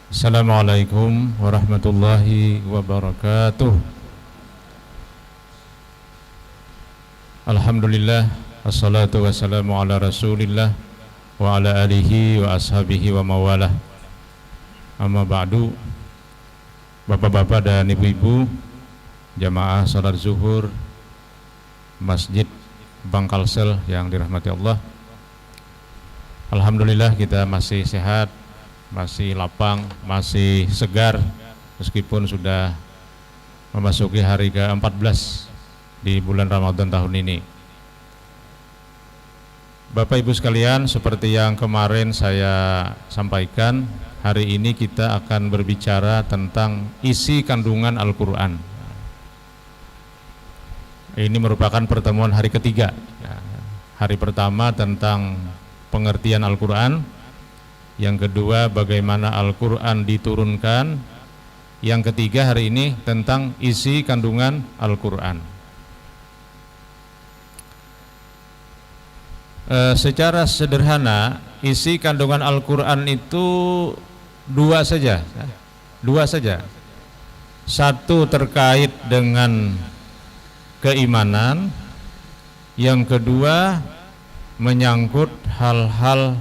Assalamualaikum warahmatullahi wabarakatuh. Alhamdulillah, assalatu wassalamu ala rasulillah wa ala alihi wa ashabihi wa mawalah. Amma ba'du. Bapak-bapak dan ibu-ibu jamaah salat zuhur Masjid Bangkalsel yang dirahmati Allah, alhamdulillah kita masih sehat, masih lapang, masih segar meskipun sudah memasuki hari ke-14 di bulan Ramadan tahun ini. Bapak Ibu sekalian, seperti yang kemarin saya sampaikan, hari ini kita akan berbicara tentang isi kandungan Al-Quran. Ini merupakan pertemuan hari ketiga. Hari pertama tentang pengertian Al-Quran, yang kedua bagaimana Al-Quran diturunkan, yang ketiga hari ini tentang isi kandungan Al-Quran. Secara sederhana isi kandungan Al-Quran itu dua saja. Satu terkait dengan keimanan, yang kedua menyangkut hal-hal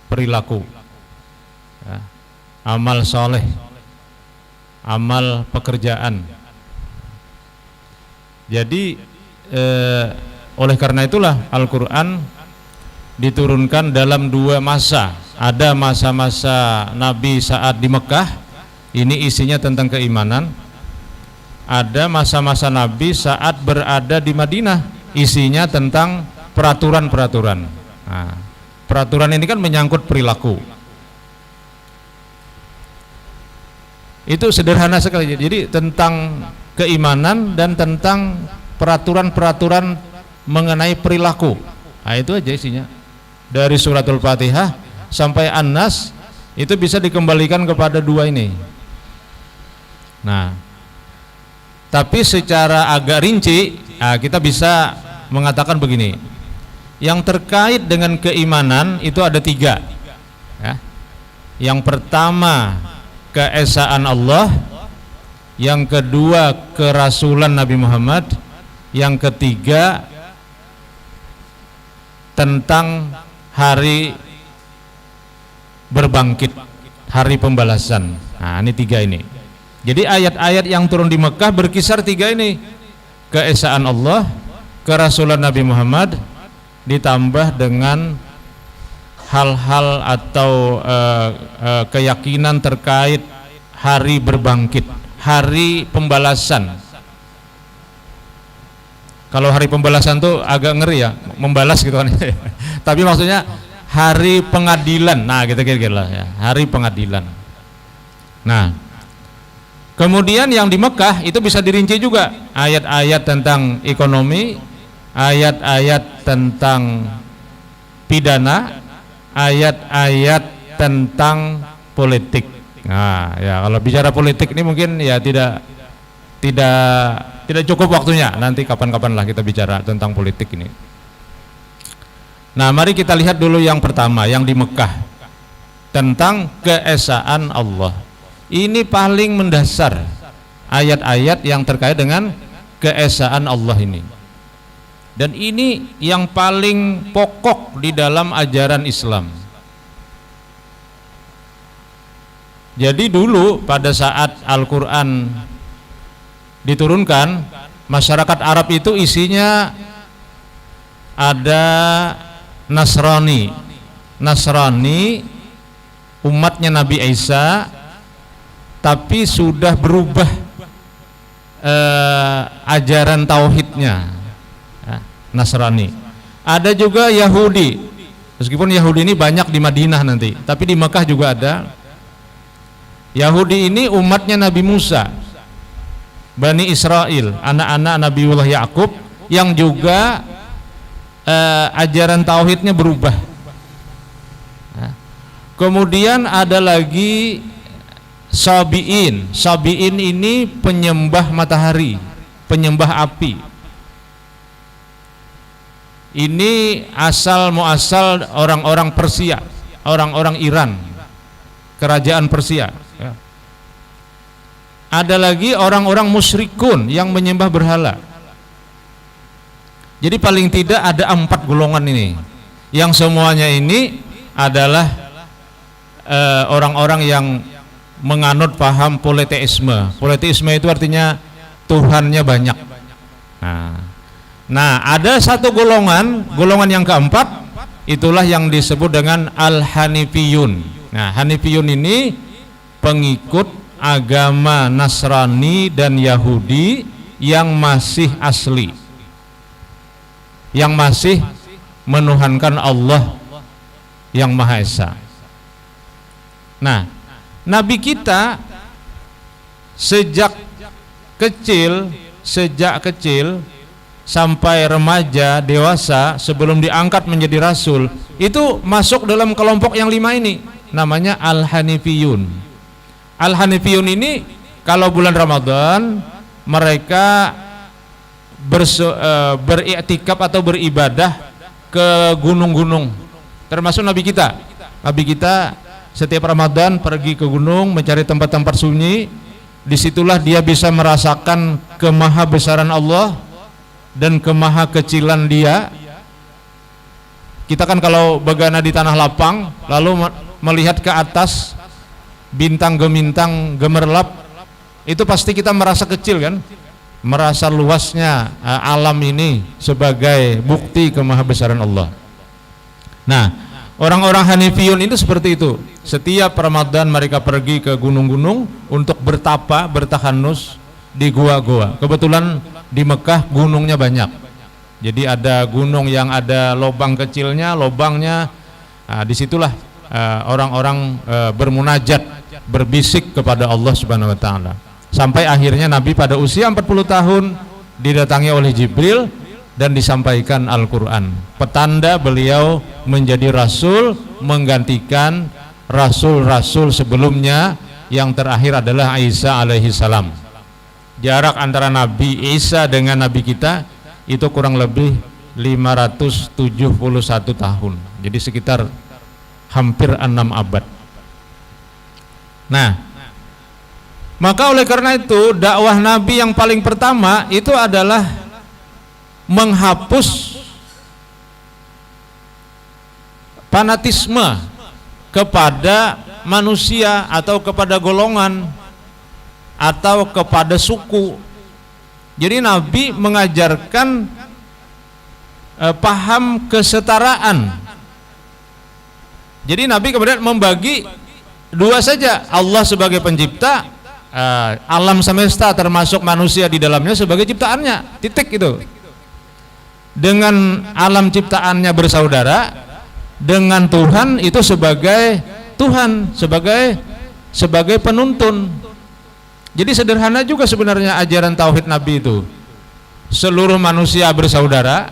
perilaku, amal soleh, amal pekerjaan. Jadi oleh karena itulah Al-Quran diturunkan dalam dua masa. Ada masa-masa Nabi saat di Mekah, ini isinya tentang keimanan. Ada masa-masa Nabi saat berada di Madinah, isinya tentang peraturan-peraturan. Peraturan ini kan menyangkut perilaku. Itu sederhana sekali. Jadi tentang keimanan dan tentang peraturan-peraturan mengenai perilaku. Itu aja isinya. Dari suratul Fatihah sampai An-Nas itu bisa dikembalikan kepada dua ini. Nah, tapi secara agak rinci, kita bisa mengatakan begini. Yang terkait dengan keimanan itu ada tiga, ya. Yang pertama keesaan Allah, yang kedua kerasulan Nabi Muhammad, yang ketiga tentang hari berbangkit, hari pembalasan. Nah, ini tiga ini. Jadi ayat-ayat yang turun di Mekah berkisar tiga ini: keesaan Allah, kerasulan Nabi Muhammad, ditambah dengan hal-hal atau keyakinan terkait hari berbangkit, hari pembalasan. Kalau hari pembalasan tuh agak ngeri ya, membalas gitu kan. Tapi maksudnya hari pengadilan. Nah, gitu kira-kira ya, hari pengadilan. Nah, kemudian yang di Mekah itu bisa dirinci juga, ayat-ayat tentang ekonomi, ayat-ayat tentang pidana, ayat-ayat tentang politik. Nah, ya kalau bicara politik ini mungkin ya tidak cukup waktunya. Nanti kapan-kapan lah kita bicara tentang politik ini. Nah, mari kita lihat dulu yang pertama, yang di Mekah, tentang keesaan Allah. Ini paling mendasar ayat-ayat yang terkait dengan keesaan Allah ini. Dan ini yang paling pokok di dalam ajaran Islam. Jadi dulu pada saat Al-Quran diturunkan, masyarakat Arab itu isinya ada Nasrani, umatnya Nabi Isa, tapi sudah berubah ajaran tauhidnya, Nasrani. Ada juga Yahudi, meskipun Yahudi ini banyak di Madinah nanti, tapi di Mekah juga ada. Yahudi ini umatnya Nabi Musa, Bani Israel, anak-anak Nabiullah Yakub, yang juga ajaran tauhidnya berubah. Kemudian ada lagi Sabi'in. Sabi'in ini penyembah matahari, penyembah api. Ini asal muasal orang-orang Persia, orang-orang Iran. kerajaan Persia. Ya. Ada lagi orang-orang musyrikun yang menyembah berhala. Jadi paling tidak ada 4 golongan ini, yang semuanya ini adalah orang-orang yang menganut paham politeisme. Politeisme itu artinya Tuhannya banyak. Nah, ada satu golongan yang keempat, itulah yang disebut dengan Al-Hanifiyun. Nah, Hanifiyun ini pengikut agama Nasrani dan Yahudi yang masih asli, yang masih menuhankan Allah yang Maha Esa. Nah, Nabi kita sejak kecil sampai remaja, dewasa, sebelum diangkat menjadi rasul, itu masuk dalam kelompok yang 5 ini, namanya Al-Hanifiyun. Al-Hanifiyun ini kalau bulan Ramadan mereka beriktikaf atau beribadah ke gunung-gunung, termasuk Nabi kita. Nabi kita setiap Ramadan pergi ke gunung mencari tempat-tempat sunyi. Disitulah dia bisa merasakan kemahabesaran Allah dan kemahakecilan Dia. Kita kan kalau begana di tanah lapang lalu melihat ke atas, bintang gemintang gemerlap, itu pasti kita merasa kecil kan, merasa luasnya alam ini sebagai bukti kemahabesaran Allah. Nah, orang-orang Hanifiyun itu seperti itu. Setiap Ramadan mereka pergi ke gunung-gunung untuk bertapa, bertahanus di gua-gua. Kebetulan di Mekah gunungnya banyak, jadi ada gunung yang ada lubang kecilnya, lubangnya. Nah, disitulah orang-orang bermunajat, berbisik kepada Allah Subhanahu wa taala. Sampai akhirnya Nabi pada usia 40 tahun didatangi oleh Jibril dan disampaikan Al-Qur'an. Petanda beliau menjadi rasul, menggantikan rasul-rasul sebelumnya, yang terakhir adalah Isa alaihi salam. Jarak antara Nabi Isa dengan Nabi kita itu kurang lebih 571 tahun. Jadi sekitar hampir 6 abad. Nah, maka oleh karena itu dakwah Nabi yang paling pertama itu adalah menghapus fanatisme kepada manusia atau kepada golongan atau kepada suku. Jadi Nabi mengajarkan paham kesetaraan. Jadi Nabi kemudian membagi dua saja, Allah sebagai pencipta, alam semesta termasuk manusia di dalamnya sebagai ciptaannya, titik itu. Dengan alam ciptaannya bersaudara, dengan Tuhan itu sebagai Tuhan, sebagai penuntun. Jadi sederhana juga sebenarnya ajaran tauhid Nabi itu. Seluruh manusia bersaudara,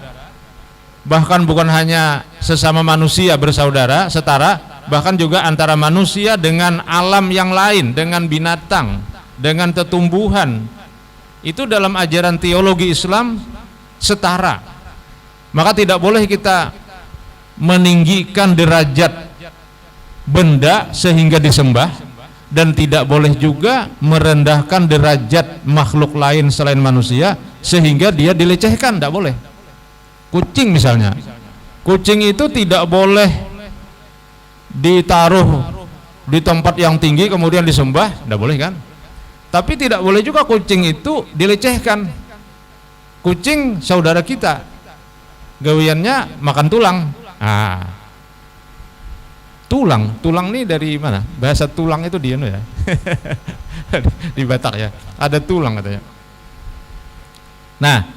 bahkan bukan hanya sesama manusia bersaudara, setara, bahkan juga antara manusia dengan alam yang lain, dengan binatang, dengan tetumbuhan. Itu dalam ajaran teologi Islam setara. Maka tidak boleh kita meninggikan derajat benda sehingga disembah, dan tidak boleh juga merendahkan derajat makhluk lain selain manusia sehingga dia dilecehkan, tidak boleh. Kucing misalnya, kucing itu tidak boleh ditaruh di tempat yang tinggi kemudian disembah, tidak boleh kan? Tapi tidak boleh juga kucing itu dilecehkan. Kucing saudara kita, gawiannya makan tulang. Tulang ini dari mana? Bahasa tulang itu dia ya. Di Batak ya, ada tulang katanya. Nah,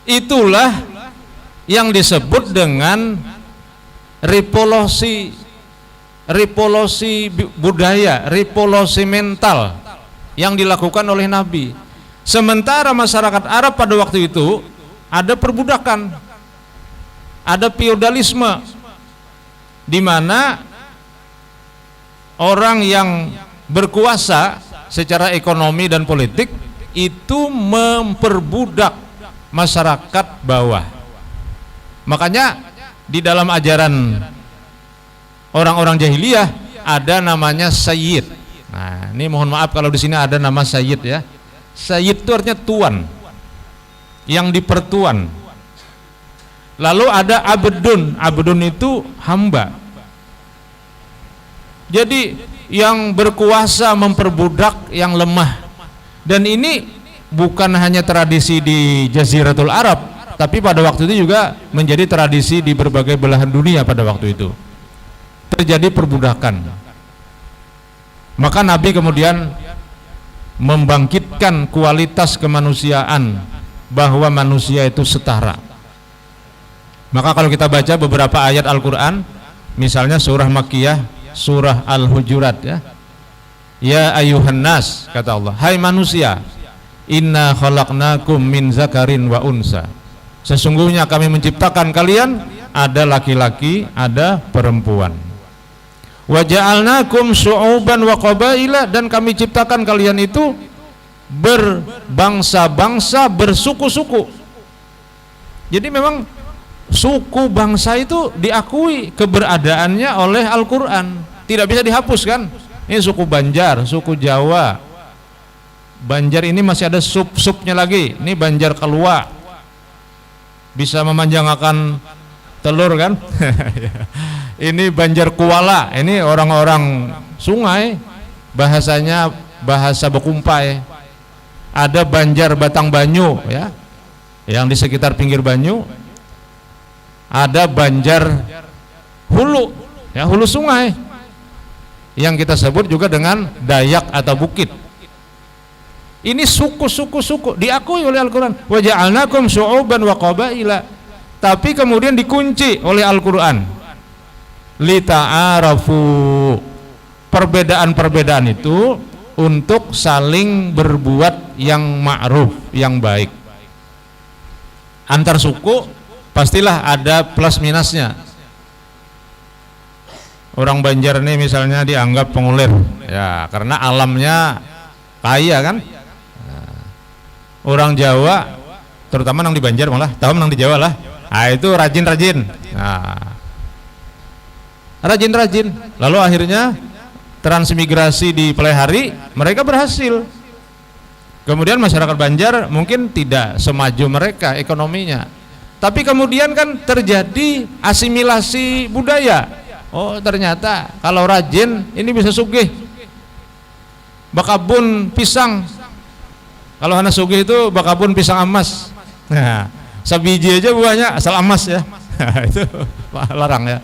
itulah yang disebut dengan revolusi budaya, revolusi mental yang dilakukan oleh Nabi. Sementara masyarakat Arab pada waktu itu ada perbudakan, ada feodalisme, di mana orang yang berkuasa secara ekonomi dan politik itu memperbudak masyarakat bawah. Makanya di dalam ajaran orang-orang jahiliyah ada namanya sayyid. Nah, ini mohon maaf kalau di sini ada nama sayyid ya. Sayyid itu artinya tuan, yang dipertuan. Lalu ada abdun, abdun itu hamba. Jadi yang berkuasa memperbudak yang lemah. Dan ini bukan hanya tradisi di Jaziratul Arab, tapi pada waktu itu juga menjadi tradisi di berbagai belahan dunia pada waktu itu. Terjadi perbudakan. Maka Nabi kemudian membangkitkan kualitas kemanusiaan, bahwa manusia itu setara. Maka kalau kita baca beberapa ayat Al-Quran, misalnya surah Makkiyah, surah Al-Hujurat ya. Ya ayuhan nas, kata Allah, hai manusia, inna khalaqnakum min zakarin wa unsa. Sesungguhnya kami menciptakan kalian, ada laki-laki, ada perempuan. Wa ja'alnakum syu'uban wa qabaila, dan kami ciptakan kalian itu berbangsa-bangsa, bersuku-suku. Jadi memang suku bangsa itu diakui keberadaannya oleh Al-Quran, tidak bisa dihapus kan. Ini suku Banjar, suku Jawa. Banjar ini masih ada sub-subnya lagi. Ini Banjar Kelua, bisa memanjangkan telur kan. Ini Banjar Kuala, ini orang-orang sungai, bahasanya bahasa Bekumpai. Ada Banjar Batang Banyu ya, yang di sekitar pinggir Banyu. Ada Banjar Hulu ya, hulu sungai, yang kita sebut juga dengan Dayak atau Bukit. Ini suku diakui oleh Al-Quran. Wa ja'alnakum syu'uban wa qabaila. Tapi kemudian dikunci oleh Al-Quran, lita'arafu. Perbedaan-perbedaan itu untuk saling berbuat yang ma'ruf, yang baik. Antar suku pastilah ada plus minusnya. Orang Banjar ini misalnya dianggap pengulir ya, karena alamnya kaya kan. Orang Jawa, terutama yang di Banjar malah, tahu yang di Jawa lah, nah itu rajin-rajin. Nah, rajin-rajin. Lalu akhirnya transmigrasi di Pelehari, mereka berhasil. Kemudian masyarakat Banjar mungkin tidak semaju mereka ekonominya, tapi kemudian kan terjadi asimilasi budaya. Oh ternyata kalau rajin ini bisa sugih. Bakabun pisang, kalau anak sugih itu bakabun pisang emas. Nah, sabiji aja buahnya asal emas ya. Itu larang ya.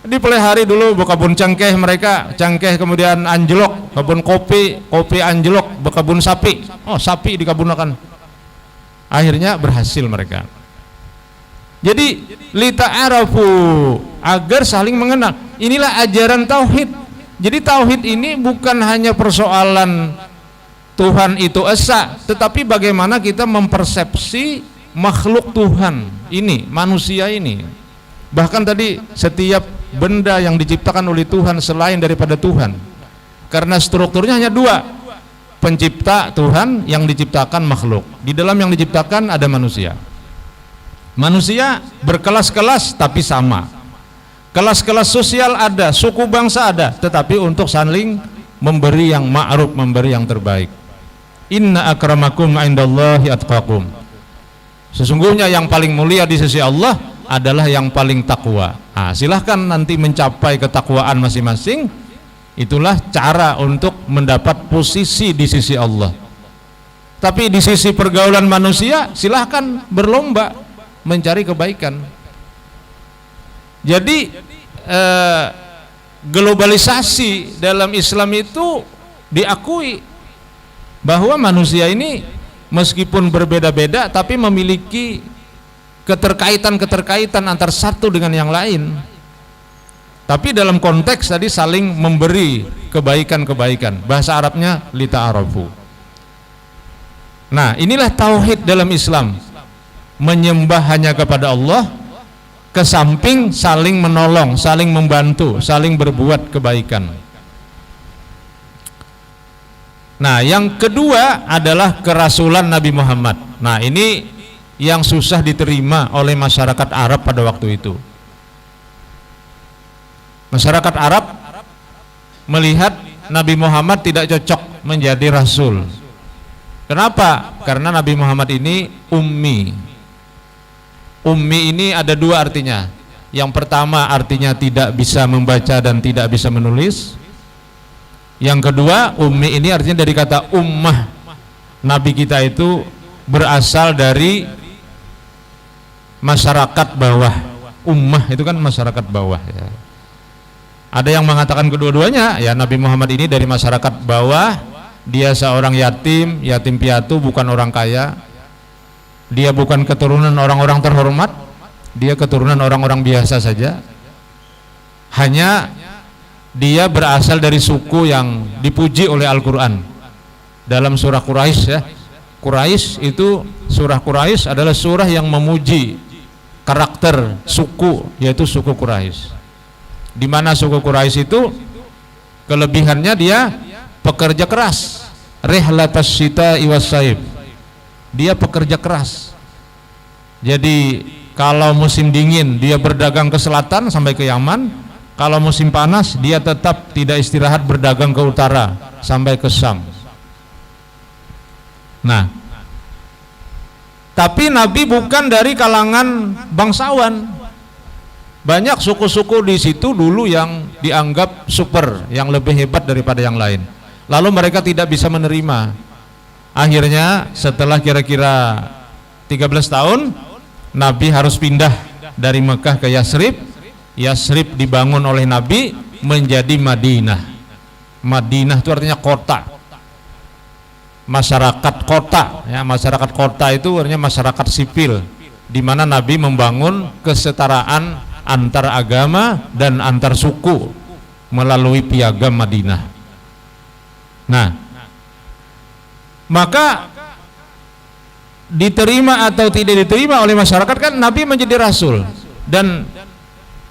Di Pelehari dulu bakabun cengkeh mereka, cengkeh kemudian anjlok, kebun kopi, kopi anjlok, bakabun sapi. Oh sapi dikabunkan. Akhirnya berhasil mereka. Jadi lita'arafu, agar saling mengenal. Inilah ajaran tauhid. Jadi tauhid ini bukan hanya persoalan Tuhan itu esa, tetapi bagaimana kita mempersepsi makhluk Tuhan ini, manusia ini. Bahkan tadi setiap benda yang diciptakan oleh Tuhan selain daripada Tuhan, karena strukturnya hanya dua, pencipta Tuhan, yang diciptakan makhluk. Di dalam yang diciptakan ada manusia. Manusia berkelas-kelas tapi sama. Kelas-kelas sosial ada, suku bangsa ada, tetapi untuk saling memberi yang ma'ruf, memberi yang terbaik. Inna akramakum indallahi atqakum. Sesungguhnya yang paling mulia di sisi Allah adalah yang paling takwa. Nah, silahkan nanti mencapai ketakwaan masing-masing. Itulah cara untuk mendapat posisi di sisi Allah. Tapi di sisi pergaulan manusia, silahkan berlomba mencari kebaikan. Jadi globalisasi dalam Islam itu diakui bahwa manusia ini meskipun berbeda-beda tapi memiliki keterkaitan antar satu dengan yang lain. Tapi dalam konteks tadi saling memberi kebaikan-kebaikan. Bahasa Arabnya lita'arafu. Nah, inilah tauhid dalam Islam. Menyembah hanya kepada Allah, kesamping saling menolong, saling membantu, saling berbuat kebaikan. Nah, yang kedua adalah kerasulan Nabi Muhammad. Nah, ini yang susah diterima oleh masyarakat Arab pada waktu itu. Masyarakat Arab melihat Nabi Muhammad tidak cocok menjadi rasul. Kenapa? Karena Nabi Muhammad ini ummi. Ummi ini ada dua artinya. Yang pertama artinya tidak bisa membaca dan tidak bisa menulis. Yang kedua, ummi ini artinya dari kata ummah. Nabi kita itu berasal dari masyarakat bawah. Ummah itu kan masyarakat bawah ya. Ada yang mengatakan kedua-duanya, ya Nabi Muhammad ini dari masyarakat bawah, dia seorang yatim, yatim piatu, bukan orang kaya. Dia bukan keturunan orang-orang terhormat, dia keturunan orang-orang biasa saja. Hanya dia berasal dari suku yang dipuji oleh Al-Quran. Dalam surah Quraisy ya. Quraisy itu, surah Quraisy adalah surah yang memuji karakter suku, yaitu suku Quraisy. Di mana suku Quraisy itu kelebihannya dia pekerja keras, rihlatas syita'i was-saif. Dia pekerja keras. Jadi kalau musim dingin dia berdagang ke selatan sampai ke Yaman, kalau musim panas dia tetap tidak istirahat berdagang ke utara sampai ke Syam. Nah, tapi Nabi bukan dari kalangan bangsawan. Banyak suku-suku di situ dulu yang dianggap super, yang lebih hebat daripada yang lain. Lalu mereka tidak bisa menerima. Akhirnya setelah kira-kira 13 tahun, Nabi harus pindah dari Mekah ke Yasrib. Yasrib dibangun oleh Nabi menjadi Madinah. Madinah itu artinya kota, masyarakat kota ya. Masyarakat kota itu artinya masyarakat sipil, di mana Nabi membangun kesetaraan antar agama dan antar suku melalui piagam Madinah. Nah, maka diterima atau tidak diterima oleh masyarakat kan Nabi menjadi rasul, dan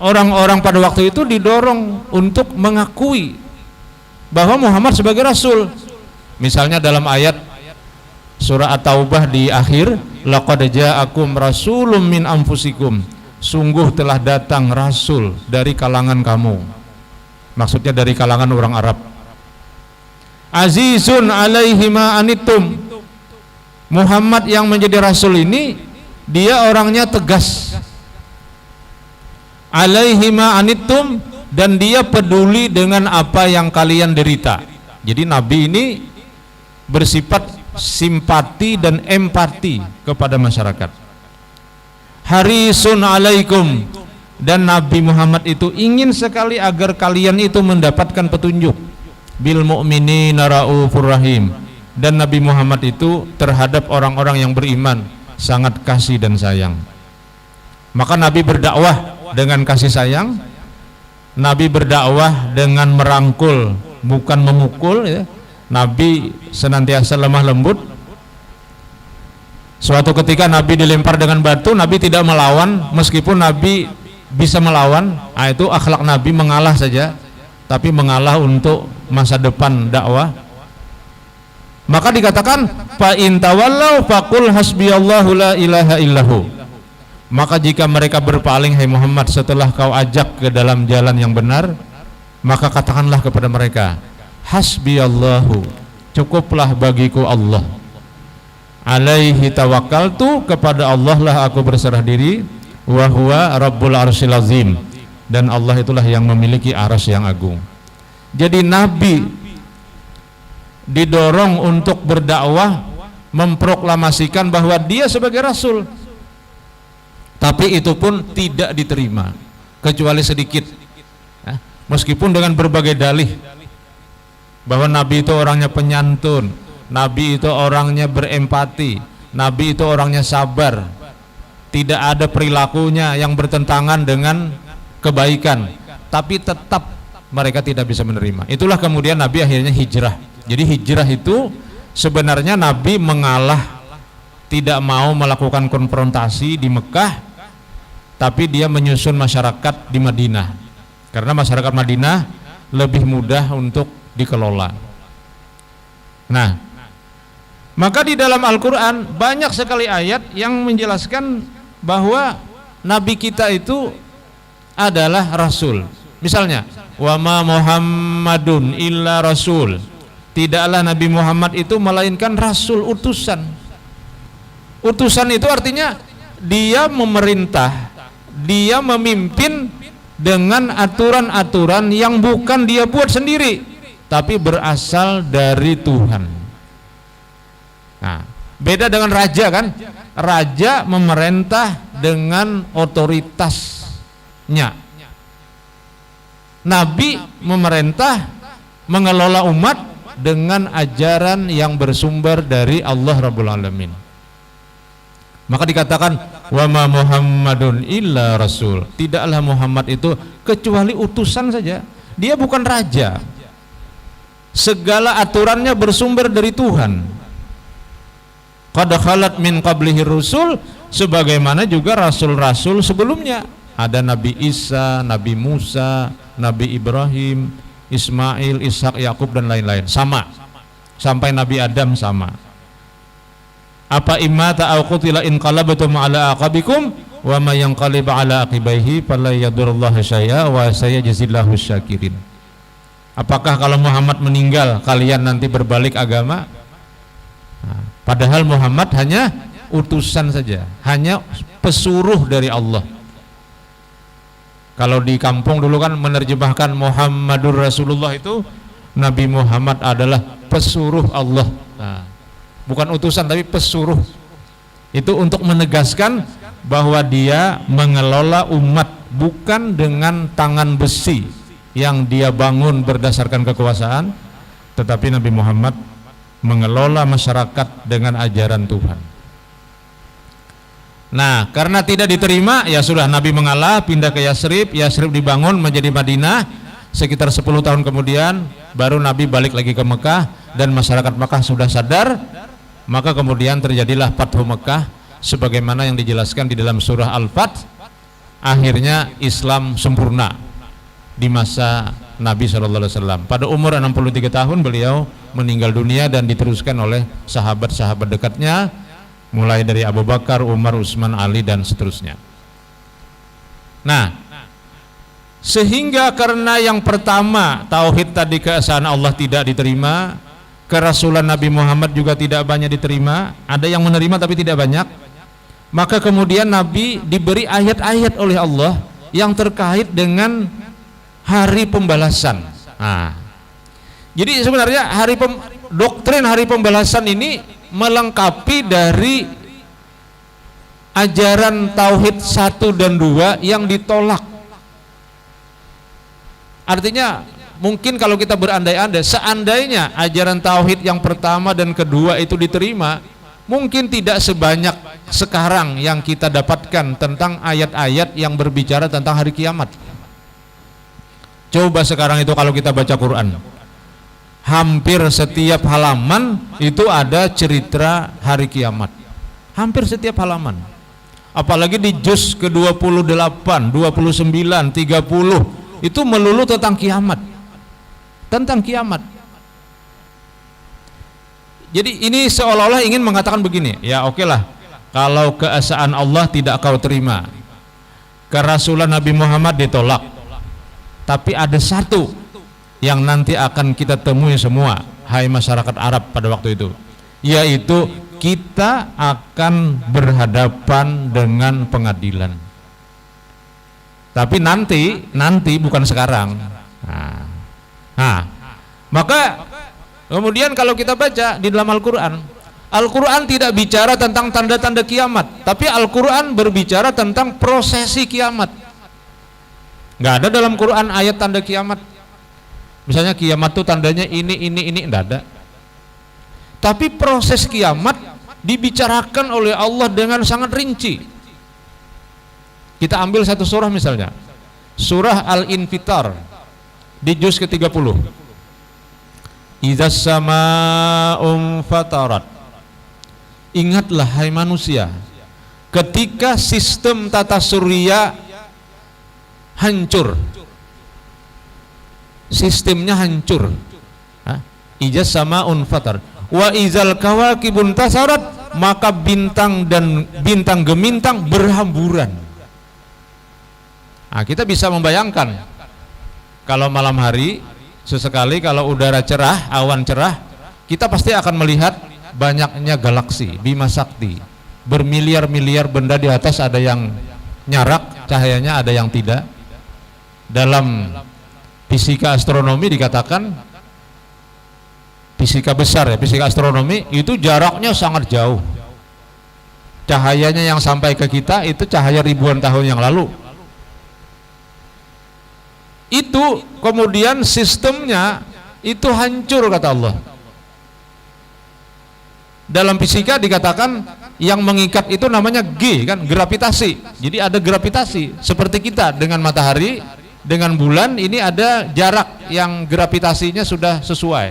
orang-orang pada waktu itu didorong untuk mengakui bahwa Muhammad sebagai rasul. Misalnya dalam ayat surah At-Taubah di akhir, laqad ja'akum rasulun min anfusikum, sungguh telah datang rasul dari kalangan kamu. Maksudnya dari kalangan orang Arab. Azizun alaihi ma anittum. Muhammad yang menjadi rasul ini dia orangnya tegas. Alaihi ma anittum, dan dia peduli dengan apa yang kalian derita. Jadi Nabi ini bersifat simpati dan empati kepada masyarakat. Harisun alaikum, dan Nabi Muhammad itu ingin sekali agar kalian itu mendapatkan petunjuk. Bil mu'minina raufur rahim, dan Nabi Muhammad itu terhadap orang-orang yang beriman sangat kasih dan sayang. Maka Nabi berdakwah dengan kasih sayang. Nabi berdakwah dengan merangkul, bukan memukul ya. Nabi senantiasa lemah lembut. Suatu ketika Nabi dilempar dengan batu, Nabi tidak melawan, meskipun Nabi bisa melawan. Nah, itu akhlak Nabi, mengalah saja, tapi mengalah untuk masa depan dakwah. Maka dikatakan fa in tawallau faqul hasbiyallahu la ilaha illahu. Maka jika mereka berpaling, hai Muhammad, setelah kau ajak ke dalam jalan yang benar, maka katakanlah kepada mereka, hasbiyallahu, cukuplah bagiku Allah. Alaihi tawakkaltu, kepada Allah lah aku berserah diri. Wa huwa rabbul arsyil azim, dan Allah itulah yang memiliki arsy yang agung. Jadi Nabi didorong untuk berdakwah, memproklamasikan bahwa dia sebagai rasul. Tapi itu pun tidak diterima, kecuali sedikit ya. Meskipun dengan berbagai dalih bahwa Nabi itu orangnya penyantun, Nabi itu orangnya berempati, Nabi itu orangnya sabar, tidak ada perilakunya yang bertentangan dengan kebaikan, tapi tetap mereka tidak bisa menerima. Itulah kemudian Nabi akhirnya hijrah. Jadi hijrah itu sebenarnya Nabi mengalah, tidak mau melakukan konfrontasi di Mekah, tapi dia menyusun masyarakat di Madinah, karena masyarakat Madinah lebih mudah untuk dikelola. Nah, maka di dalam Al-Quran banyak sekali ayat yang menjelaskan bahwa Nabi kita itu adalah Rasul. Misalnya wa ma Muhammadun illa rasul. Tidaklah Nabi Muhammad itu melainkan rasul, utusan. Utusan itu artinya dia memerintah, dia memimpin dengan aturan-aturan yang bukan dia buat sendiri, tapi berasal dari Tuhan. Nah, beda dengan raja kan? Raja memerintah dengan otoritasnya. Nabi memerintah, mengelola umat dengan ajaran yang bersumber dari Allah Rabbul Alamin. Maka dikatakan wa ma Muhammadun illa rasul. Tidaklah Muhammad itu kecuali utusan saja. Dia bukan raja. Segala aturannya bersumber dari Tuhan. Qad khalat min qablihi rusul, sebagaimana juga rasul-rasul sebelumnya. Ada Nabi Isa, Nabi Musa, Nabi Ibrahim, Ismail, Ishak, Yakub dan lain-lain. Sama. Sampai Nabi Adam sama. Apa imata au qutila in qalabtum ala aqabikum wa may yanqalib ala aqibaihi fala yadurullahu syai'a wa sayajzillahu syakirin. Apakah kalau Muhammad meninggal kalian nanti berbalik agama? Nah, padahal Muhammad hanya utusan saja, hanya pesuruh dari Allah. Kalau di kampung dulu kan menerjemahkan Muhammadur Rasulullah itu Nabi Muhammad adalah pesuruh Allah. Nah, bukan utusan tapi pesuruh. Itu untuk menegaskan bahwa dia mengelola umat bukan dengan tangan besi yang dia bangun berdasarkan kekuasaan, tetapi Nabi Muhammad mengelola masyarakat dengan ajaran Tuhan. Nah, karena tidak diterima, ya sudah, Nabi mengalah, pindah ke Yasrib. Yasrib dibangun menjadi Madinah. Sekitar 10 tahun kemudian baru Nabi balik lagi ke Mekah, dan masyarakat Mekah sudah sadar. Maka kemudian terjadilah Fathu Mekah sebagaimana yang dijelaskan di dalam surah Al-Fath. Akhirnya Islam sempurna di masa Nabi SAW. Pada umur 63 tahun beliau meninggal dunia dan diteruskan oleh sahabat-sahabat dekatnya, mulai dari Abu Bakar, Umar, Utsman, Ali dan seterusnya. Nah, sehingga karena yang pertama tauhid tadi, keesaan Allah tidak diterima, kerasulan Nabi Muhammad juga tidak banyak diterima, ada yang menerima tapi tidak banyak, maka kemudian Nabi diberi ayat-ayat oleh Allah yang terkait dengan hari pembalasan. Nah, jadi sebenarnya doktrin hari pembalasan ini melengkapi dari ajaran tauhid 1 dan 2 yang ditolak. Artinya mungkin kalau kita berandai-andai, seandainya ajaran tauhid yang pertama dan kedua itu diterima, mungkin tidak sebanyak sekarang yang kita dapatkan tentang ayat-ayat yang berbicara tentang hari kiamat. Coba sekarang itu kalau kita baca Quran, hampir setiap halaman itu ada cerita hari kiamat. Hampir setiap halaman. Apalagi di juz ke-28, 29, 30 itu melulu tentang kiamat. Tentang kiamat. Jadi ini seolah-olah ingin mengatakan begini, ya oke lah, kalau keesaan Allah tidak kau terima, kerasulan Nabi Muhammad ditolak, tapi ada satu yang nanti akan kita temui semua, hai masyarakat Arab pada waktu itu, yaitu kita akan berhadapan dengan pengadilan. Tapi nanti bukan sekarang. Nah, maka kemudian kalau kita baca di dalam Al-Quran tidak bicara tentang tanda-tanda kiamat, tapi Al-Quran berbicara tentang prosesi kiamat. Nggak ada dalam Quran ayat tanda kiamat. Misalnya kiamat itu tandanya ini, enggak ada. Tapi proses kiamat dibicarakan oleh Allah dengan sangat rinci. Kita ambil satu surah misalnya, surah Al-Infitar di juz ke-30. Idzas samaa'un fatarat. Ingatlah hai manusia, ketika sistem tata surya hancur, sistemnya hancur. Idzas samaa'un fatarat wa idzal kawakibun tasarat, maka bintang dan bintang gemintang berhamburan. Nah, kita bisa membayangkan kalau malam hari sesekali kalau udara cerah, awan cerah, kita pasti akan melihat banyaknya galaksi, Bima Sakti. Bermiliar-miliar benda di atas, ada yang nyarak cahayanya, ada yang tidak. Dalam fisika astronomi dikatakan, fisika besar ya, fisika astronomi itu jaraknya sangat jauh. Cahayanya yang sampai ke kita itu cahaya ribuan tahun yang lalu. Itu kemudian sistemnya itu hancur kata Allah. Dalam fisika dikatakan yang mengikat itu namanya G kan, gravitasi. Jadi ada gravitasi seperti kita dengan matahari, dengan bulan ini ada jarak yang gravitasinya sudah sesuai.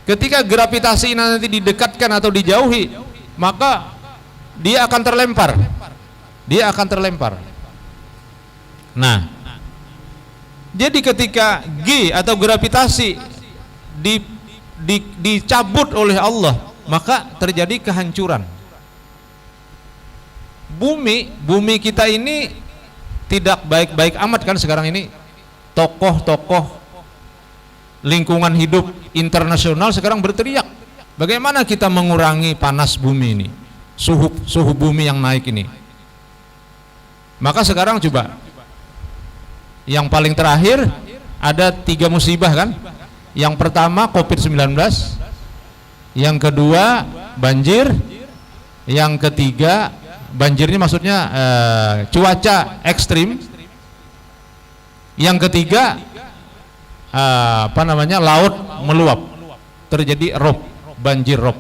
Ketika gravitasi nanti didekatkan atau dijauhi, maka dia akan terlempar. Dia akan terlempar. Nah, jadi ketika G atau gravitasi dicabut oleh Allah, maka terjadi kehancuran. Bumi kita ini tidak baik-baik amat kan sekarang ini. Tokoh-tokoh lingkungan hidup internasional sekarang berteriak, bagaimana kita mengurangi panas bumi ini, suhu bumi yang naik ini. Maka sekarang coba, yang paling terakhir ada 3 musibah kan. Yang pertama COVID-19, yang kedua banjir, yang ketiga banjirnya maksudnya cuaca ekstrim, yang ketiga laut meluap, terjadi rob, banjir rob,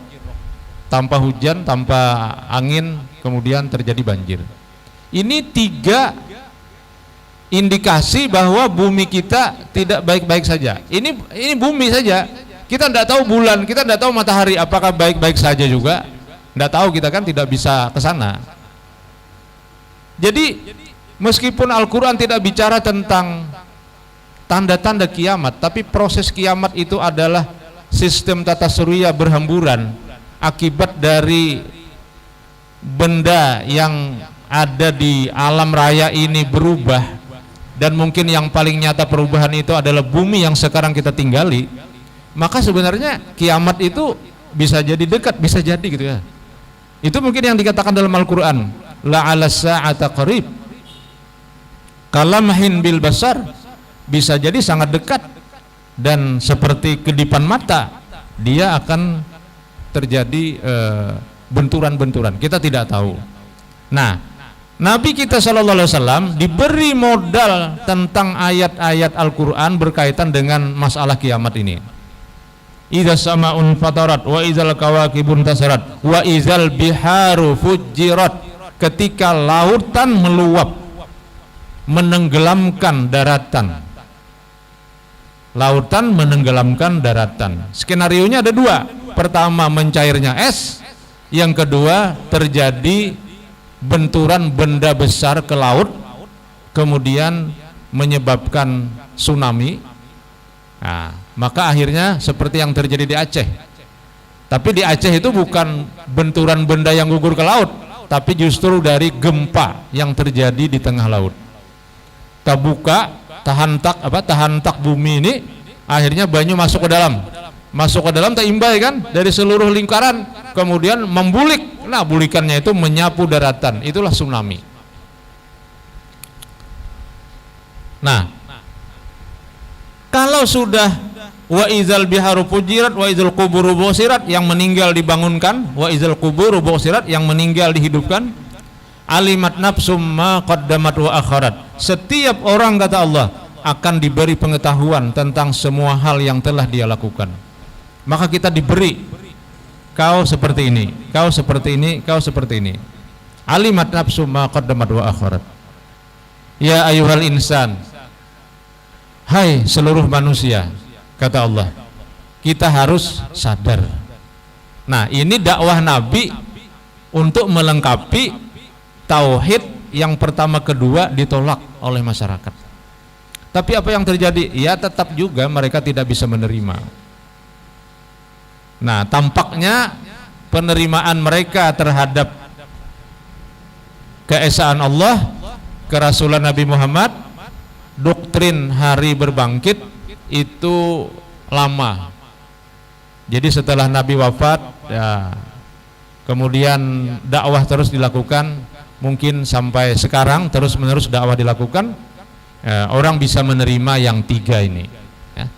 tanpa hujan, tanpa angin, kemudian terjadi banjir. Ini 3 indikasi bahwa bumi kita tidak baik-baik saja. Ini bumi saja. Kita tidak tahu bulan, kita tidak tahu matahari apakah baik-baik saja juga. Tidak tahu, kita kan tidak bisa ke sana. Jadi meskipun Al-Quran tidak bicara tentang tanda-tanda kiamat, tapi proses kiamat itu adalah sistem tata surya berhamburan akibat dari benda yang ada di alam raya ini berubah. Dan mungkin yang paling nyata perubahan itu adalah bumi yang sekarang kita tinggali. Maka sebenarnya kiamat itu bisa jadi dekat, bisa jadi gitu ya. Itu mungkin yang dikatakan dalam Al-Quran, la'ala sa'ata qarib, kalamhin bil basar, bisa jadi sangat dekat. Dan seperti kedipan mata, dia akan terjadi benturan-benturan, kita tidak tahu. Nah, Nabi kita SAW diberi modal tentang ayat-ayat Al-Quran berkaitan dengan masalah kiamat ini. Idza sama'un fatarat wa idzal kawakibun tasarat wa idzal biharu fujirat, ketika lautan meluap menenggelamkan daratan. Lautan menenggelamkan daratan. Skenarionya ada 2. Pertama mencairnya es, yang kedua terjadi benturan benda besar ke laut, kemudian menyebabkan tsunami. Nah, maka akhirnya seperti yang terjadi di Aceh. Tapi di Aceh itu bukan benturan benda yang gugur ke laut, tapi justru dari gempa yang terjadi di tengah laut. Tahantak bumi ini akhirnya banyu masuk ke dalam tak imbai kan dari seluruh lingkaran, kemudian membulik. Nah, bulikannya itu menyapu daratan, itulah tsunami. Nah, kalau sudah wa idzal biharu fujirat wa idzal quburu busirat, yang meninggal dibangunkan, wa idzal quburu busirat, yang meninggal dihidupkan, alimat nafsum ma qaddamat wa akharat. Setiap orang, kata Allah, akan diberi pengetahuan tentang semua hal yang telah dia lakukan. Maka kita diberi, kau seperti ini, kau seperti ini, kau seperti ini. Alimat nafsu ma qaddamat wa akharat. Ya ayyuhal insan, hai seluruh manusia, kata Allah, kita harus sadar. Nah, ini dakwah Nabi untuk melengkapi tauhid yang pertama kedua ditolak oleh masyarakat. Tapi apa yang terjadi? Ya tetap juga mereka tidak bisa menerima. Nah, tampaknya penerimaan mereka terhadap keesaan Allah, kerasulan Nabi Muhammad, doktrin hari berbangkit itu lama. Jadi setelah Nabi wafat, ya, kemudian dakwah terus dilakukan, mungkin sampai sekarang terus-menerus dakwah dilakukan. Orang bisa menerima yang tiga ini, ya,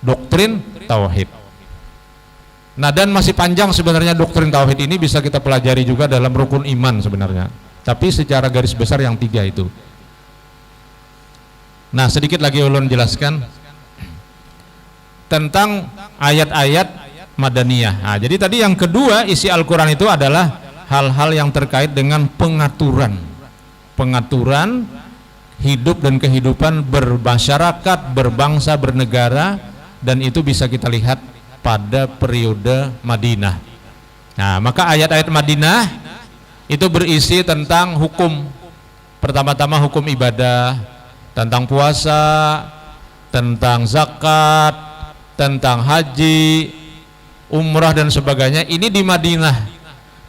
doktrin tauhid. Nah, dan masih panjang sebenarnya doktrin tauhid ini, bisa kita pelajari juga dalam rukun iman sebenarnya. Tapi secara garis besar yang tiga itu. Nah, sedikit lagi ulun jelaskan tentang ayat-ayat madaniyah. Nah, jadi tadi yang kedua isi Al-Quran itu adalah hal-hal yang terkait dengan pengaturan hidup dan kehidupan bermasyarakat, berbangsa, bernegara, dan itu bisa kita lihat pada periode Madinah. Nah, maka ayat-ayat Madinah itu berisi tentang hukum. Pertama-tama hukum ibadah, tentang puasa, tentang zakat, tentang haji, umrah dan sebagainya. Ini di Madinah.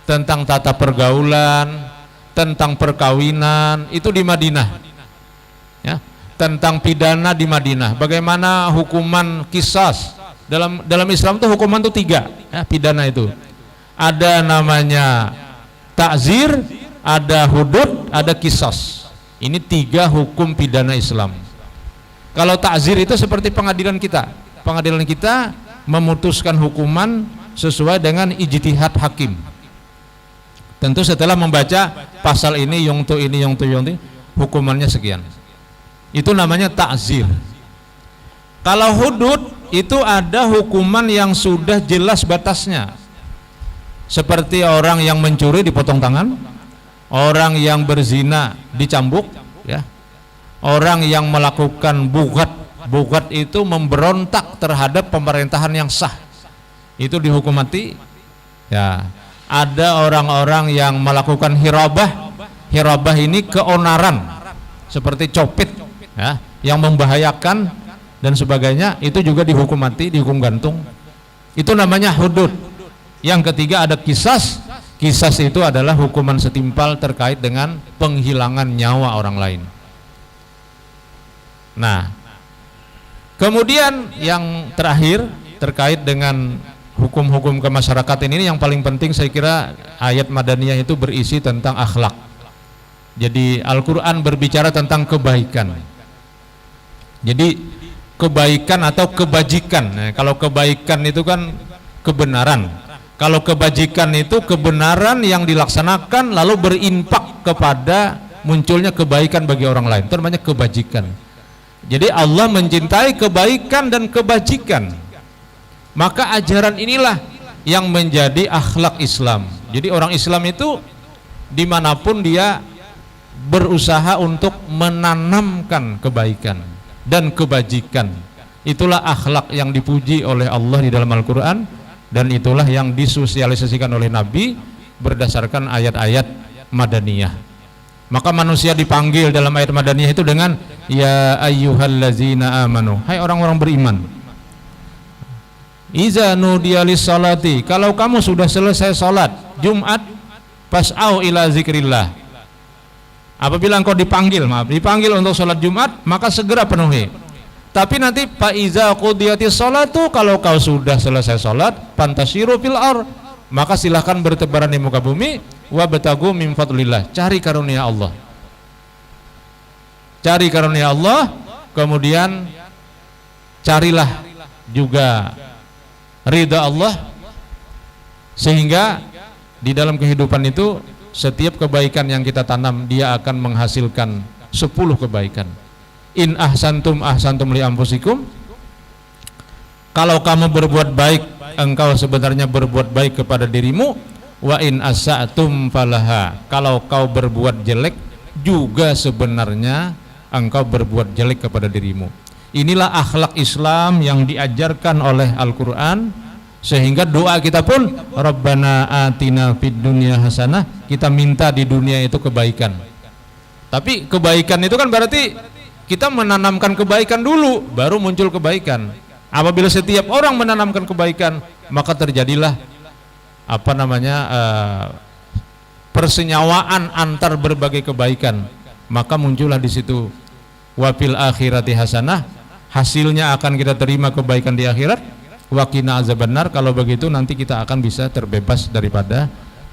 Tentang tata pergaulan, tentang perkawinan, itu di Madinah. Ya, tentang pidana di Madinah. Bagaimana hukuman qisas dalam Islam itu hukuman itu tiga, ya, pidana itu. Ada namanya ta'zir, ada hudud, ada qisas. Ini tiga hukum pidana Islam. Kalau ta'zir itu seperti pengadilan kita. Pengadilan kita memutuskan hukuman sesuai dengan ijtihad hakim. Tentu setelah membaca pasal ini, yongtu ini, hukumannya sekian. Itu namanya ta'zir. Kalau hudud itu ada hukuman yang sudah jelas batasnya. Seperti orang yang mencuri dipotong tangan, orang yang berzina dicambuk, ya. Orang yang melakukan bugat itu memberontak terhadap pemerintahan yang sah, itu dihukum mati. Ya. Ada orang-orang yang melakukan hirabah ini keonaran, seperti copet, ya, yang membahayakan dan sebagainya, itu juga dihukum mati, dihukum gantung. Itu namanya hudud. Yang ketiga ada qisas. Qisas itu adalah hukuman setimpal terkait dengan penghilangan nyawa orang lain. Nah, kemudian yang terakhir terkait dengan hukum-hukum kemasyarakatan ini, yang paling penting saya kira ayat Madaniyah itu berisi tentang akhlak. Jadi Al-Quran berbicara tentang kebaikan. Jadi kebaikan atau kebajikan. Nah, kalau kebaikan itu kan kebenaran. Kalau kebajikan itu kebenaran yang dilaksanakan lalu berimpak kepada munculnya kebaikan bagi orang lain. Itu namanya kebajikan. Jadi Allah mencintai kebaikan dan kebajikan. Maka ajaran inilah yang menjadi akhlak Islam. Jadi orang Islam itu dimanapun dia berusaha untuk menanamkan kebaikan dan kebajikan. Itulah akhlak yang dipuji oleh Allah di dalam Al-Quran, dan itulah yang disosialisasikan oleh Nabi berdasarkan ayat-ayat Madaniyah. Maka manusia dipanggil dalam ayat Madaniyah itu dengan ya ayyuhallazina amanu, hai orang-orang beriman. Iza nudiya lis-salati, kalau kamu sudah selesai salat Jumat, fas'au ila zikrillah. Apabila engkau dipanggil untuk salat Jumat, maka segera penuhi. Tapi nanti fa iza qudiyatis salatu, kalau kau sudah selesai salat, fantashiru fil ar, maka silahkan bertebaran di muka bumi, wabtagu min fadlillah, cari karunia Allah. Cari karunia Allah, kemudian carilah juga ridha Allah, sehingga di dalam kehidupan itu setiap kebaikan yang kita tanam dia akan menghasilkan 10 kebaikan. In ahsantum ahsantum li anfusikum, kalau kamu berbuat baik engkau sebenarnya berbuat baik kepada dirimu. Wa in asa'tum falaha, kalau kau berbuat jelek juga sebenarnya engkau berbuat jelek kepada dirimu. Inilah akhlak Islam yang diajarkan oleh Al-Quran, sehingga doa kita pun Rabbana atina fid dunya hasanah, kita minta di dunia itu kebaikan. Tapi kebaikan itu kan berarti kita menanamkan kebaikan dulu, baru muncul kebaikan. Apabila setiap orang menanamkan kebaikan, maka terjadilah persenyawaan antar berbagai kebaikan, maka muncullah di situ wa fil akhirati hasanah, hasilnya akan kita terima kebaikan di akhirat, wa qina azabannar, kalau begitu nanti kita akan bisa terbebas daripada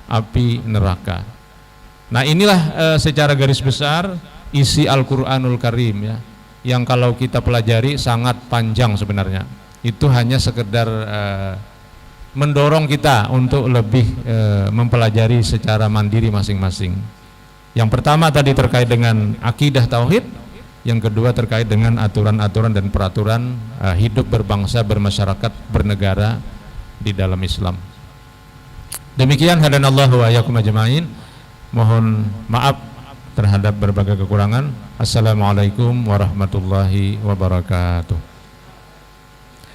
api neraka. Nah, inilah secara garis besar isi Al-Qur'anul Karim ya, yang kalau kita pelajari sangat panjang sebenarnya. Itu hanya sekedar mendorong kita untuk lebih mempelajari secara mandiri masing-masing. Yang pertama tadi terkait dengan akidah tauhid, yang kedua terkait dengan aturan-aturan dan peraturan hidup berbangsa, bermasyarakat, bernegara di dalam Islam. Demikian, hadanallahu wa iyyakum ajmain. Mohon maaf terhadap berbagai kekurangan. Assalamualaikum warahmatullahi wabarakatuh.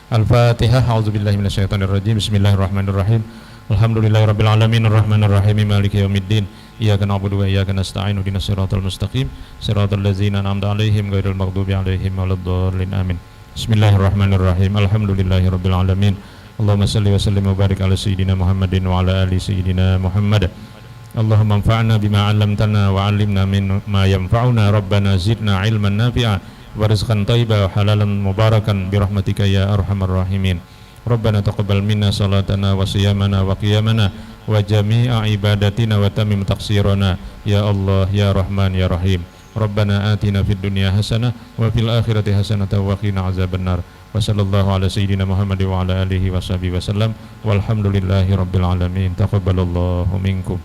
Al-Fatihah. A'udzubillahi minasyaitonirrajim. Bismillahirrahmanirrahim. Alhamdulillahirabbil alamin arrahmanir rahim maliki yaumiddin. Iyyaka na'budu wa iyyaka nasta'in ihdinas siratal mustaqim siratal ladzina an'amta 'alaihim ghairil maghdubi 'alaihim waladdallin amin. Bismillahirrahmanirrahim. Alhamdulillahirabbil alamin. Allahumma shalli wa sallim wa barik ala sayyidina Muhammadin wa ala ali sayyidina Muhammad. Allahumma anfa'na bima 'allamtana wa 'allimna mimma yanfa'una. Rabbana zidna 'ilman nafi'a wa rizqan thayyiban wa halalan mubarakan bi rahmatika ya arhamar rahimin. Rabbana taqabbal minna salatana wa siyamana wa qiyamana wa jami'a ibadatina wa tamim taqsirana ya Allah ya Rahman ya Rahim. Rabbana atina fid dunya hasanah wa fil akhirati hasanah wa qina azabannar. Wa sallallahu ala sayyidina Muhammad wa ala alihi wa sahbihi wa sallam walhamdulillahi rabbil alamin. Taqabbalallahu minkum.